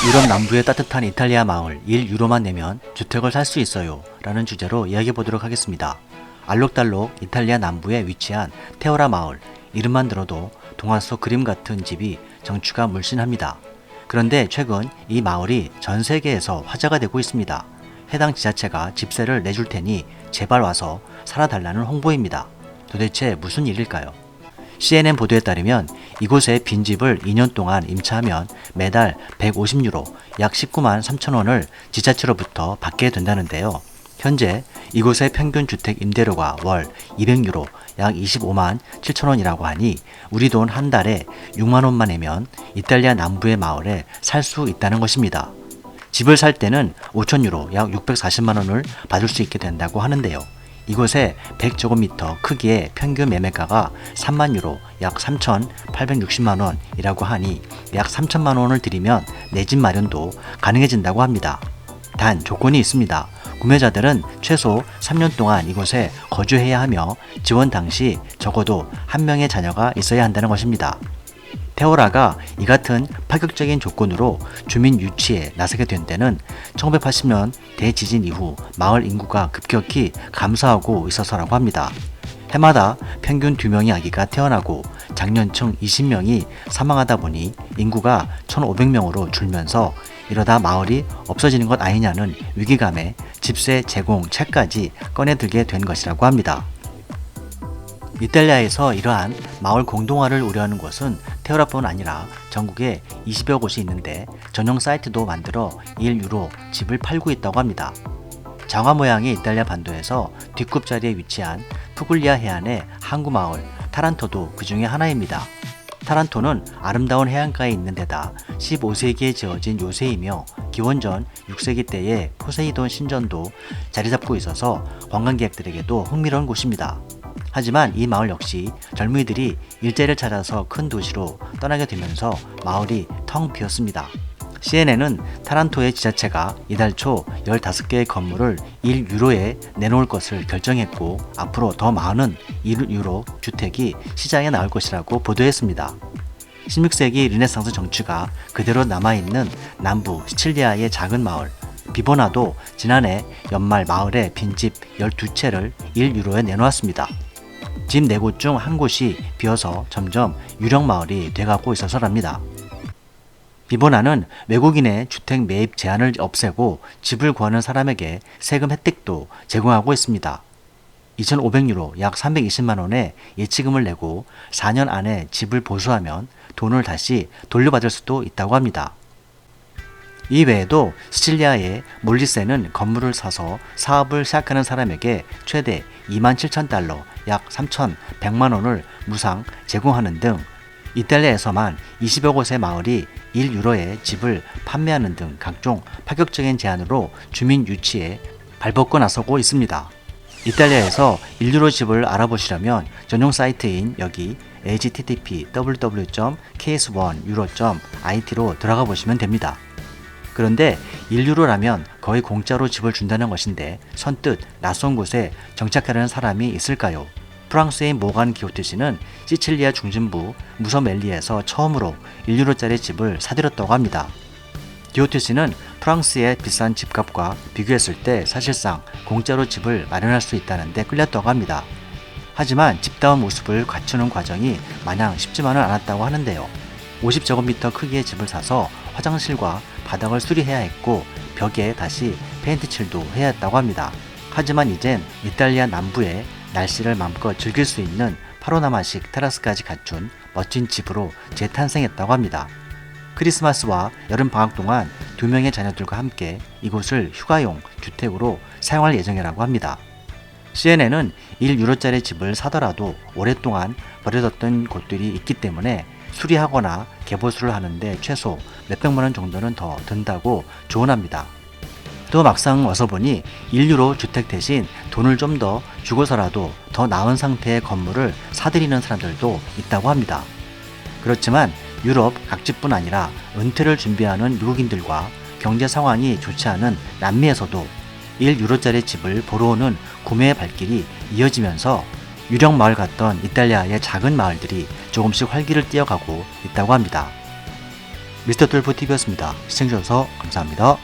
유럽 남부의 따뜻한 이탈리아 마을 1유로만 내면 주택을 살 수 있어요 라는 주제로 이야기해 보도록 하겠습니다. 알록달록 이탈리아 남부에 위치한 테오라 마을, 이름만 들어도 동화 속 그림 같은 집이 정취가 물씬합니다. 그런데 최근 이 마을이 전 세계에서 화제가 되고 있습니다. 해당 지자체가 집세를 내줄 테니 제발 와서 살아달라는 홍보입니다. 도대체 무슨 일일까요? CNN 보도에 따르면 이곳의 빈집을 2년 동안 임차하면 매달 150유로, 약 19만 3천 원을 지자체로부터 받게 된다는데요. 현재 이곳의 평균 주택 임대료가 월 200유로, 약 25만 7천 원이라고 하니 우리 돈 한 달에 6만 원만 내면 이탈리아 남부의 마을에 살 수 있다는 것입니다. 집을 살 때는 5,000유로, 약 640만 원을 받을 수 있게 된다고 하는데요. 이곳의 100제곱미터 크기의 평균 매매가가 3만 유로, 약 3,860만 원이라고 하니 약 3천만 원을 들이면 내 집 마련도 가능해진다고 합니다. 단 조건이 있습니다. 구매자들은 최소 3년 동안 이곳에 거주해야 하며 지원 당시 적어도 한 명의 자녀가 있어야 한다는 것입니다. 테오라가 이 같은 파격적인 조건으로 주민 유치에 나서게 된 때는 1980년 대지진 이후 마을 인구가 급격히 감소하고 있어서라고 합니다. 해마다 평균 2명의 아기가 태어나고 장년층 20명이 사망하다 보니 인구가 1,500명으로 줄면서 이러다 마을이 없어지는 것 아니냐는 위기감에 집세 제공책까지 꺼내들게 된 것이라고 합니다. 이탈리아에서 이러한 마을 공동화를 우려하는 곳은 테오라뿐 아니라 전국에 20여 곳이 있는데 전용 사이트도 만들어 1유로 집을 팔고 있다고 합니다. 장화 모양의 이탈리아 반도에서 뒷굽자리에 위치한 푸글리아 해안의 항구 마을 타란토도 그 중에 하나입니다. 타란토는 아름다운 해안가에 있는 데다 15세기에 지어진 요새이며 기원전 6세기 때의 포세이돈 신전도 자리잡고 있어서 관광객들에게도 흥미로운 곳입니다. 하지만 이 마을 역시 젊은이들이 일자리를 찾아서 큰 도시로 떠나게 되면서 마을이 텅 비었습니다. CNN은 타란토의 지자체가 이달 초 15개의 건물을 1유로에 내놓을 것을 결정했고 앞으로 더 많은 1유로 주택이 시장에 나올 것이라고 보도했습니다. 16세기 르네상스 정취가 그대로 남아있는 남부 시칠리아의 작은 마을 비보나도 지난해 연말 마을에 빈집 12채를 1유로에 내놓았습니다. 집 4곳 중 한 곳이 비어서 점점 유령 마을이 돼가고 있어서랍니다. 비보나는 외국인의 주택 매입 제한을 없애고 집을 구하는 사람에게 세금 혜택도 제공하고 있습니다. 2,500유로, 약 320만 원의 예치금을 내고 4년 안에 집을 보수하면 돈을 다시 돌려받을 수도 있다고 합니다. 이 외에도 시칠리아의 몰리세는 건물을 사서 사업을 시작하는 사람에게 최대 27,000달러, 약 3,100만 원을 무상 제공하는 등 이탈리아에서만 20여 곳의 마을이 1유로에 집을 판매하는 등 각종 파격적인 제안으로 주민 유치에 발벗고 나서고 있습니다. 이탈리아에서 1유로 집을 알아보시려면 전용 사이트인 여기 http://ks1euro.it로 들어가 보시면 됩니다. 그런데 1유로라면 거의 공짜로 집을 준다는 것인데 선뜻 낯선 곳에 정착하려는 사람이 있을까요? 프랑스의 모간 기오트시는 시칠리아 중심부 무서멜리에서 처음으로 1유로짜리 집을 사들였다고 합니다. 기오트시는 프랑스의 비싼 집값과 비교했을 때 사실상 공짜로 집을 마련할 수 있다는 데 끌렸다고 합니다. 하지만 집다운 모습을 갖추는 과정이 마냥 쉽지만은 않았다고 하는데요. 50제곱미터 크기의 집을 사서 화장실과 바닥을 수리해야 했고 벽에 다시 페인트 칠도 해야 했다고 합니다. 하지만 이젠 이탈리아 남부의 날씨를 마음껏 즐길 수 있는 파노라마식 테라스까지 갖춘 멋진 집으로 재탄생했다고 합니다. 크리스마스와 여름 방학 동안 2명의 자녀들과 함께 이곳을 휴가용 주택으로 사용할 예정이라고 합니다. CNN은 1유로짜리 집을 사더라도 오랫동안 버려졌던 곳들이 있기 때문에 수리하거나 개보수를 하는데 최소 몇백만 원 정도는 더 든다고 조언합니다. 또 막상 와서 보니 1유로 주택 대신 돈을 좀 더 주고서라도 더 나은 상태의 건물을 사들이는 사람들도 있다고 합니다. 그렇지만 유럽 각지뿐 아니라 은퇴를 준비하는 미국인들과 경제 상황이 좋지 않은 남미에서도 1유로짜리 집을 보러 오는 구매의 발길이 이어지면서 유령 마을 같던 이탈리아의 작은 마을들이 조금씩 활기를 띠어가고 있다고 합니다. 미스터 뚫보 TV였습니다. 시청해주셔서 감사합니다.